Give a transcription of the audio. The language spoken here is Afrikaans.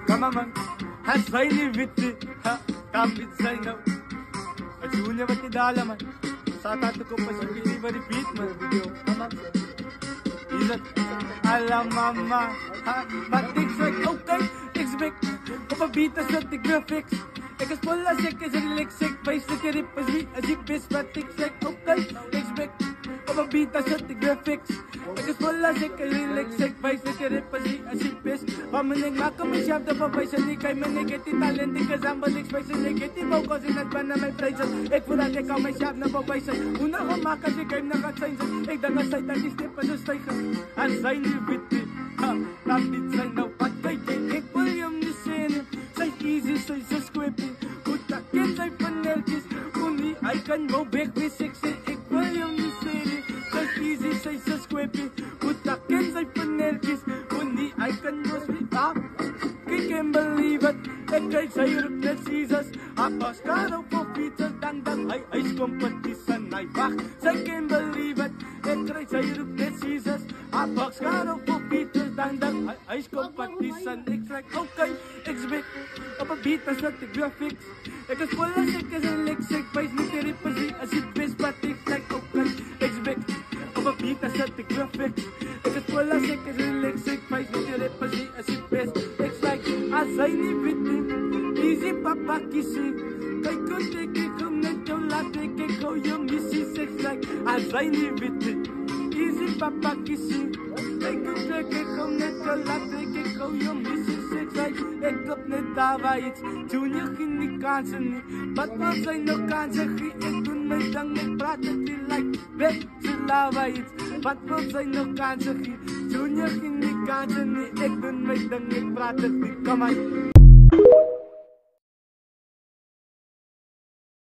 Kamaman, hasayni vitti, ha, kambit say no. Achunya bati dalaman, satatu ko pa sa kiti ba repeat man video. Kamam, izat, alam mama, ha, matik say okay, expect, kapabita sa the graphics. Ekas pula sa kasaliksik, face sa kiripas we, asipis, matik say okay, expect, kapabita sa the graphics. Ekas pula sa kasaliksik, face sa kiripas we, asipis. Pamanig makamasyab na papay sa likay manigiti talent di kasambalik spay sa ligiti mo ko sinadba na may prices ek furat ikaw may syab na papay sa una ka makasi kayo nakatsain sa ek dangasay tagiste pa sa stay ka ansay ni biti ha tapit sa na patay ek William ni sin say easy say scripting utakin say panelkis uni I can go back with 60 ek William ni sin say easy say scripting utakin say panelkis uni I can go up. We can't believe it. Ek kay sa Europe na Jesus. Apas karaw po feature dangdang ay ice competition ay back. Say can't believe it. Ek kay sa Europe na Jesus. Apas karaw po feature dangdang ay ice competition. It's like okay, expect. Kapabita sa the graphics. Ekas wala sa kasaliksik. Pais ni Tiripasi asip best but it's like okay, expect. Kapabita sa the graphics. Ekas wala sa kasaliksik. Pais ni Tiripasi asip best. Asay ni biti, easy papakisi. Kay kunti kay kung nagtulate kay ko yung misi sex like. Asay ni biti, easy papakisi. Kay kunti kay kung nagtulate kay ko yung misi sex like. Ekop na tawait, junior kinikansan ni. Ba't mo say no kansan ki ekun may dang nagprata di like. Bet silawait, ba't mo say no kansan ki. Junior kinikansan ni ekun may dang nagprata di kamay.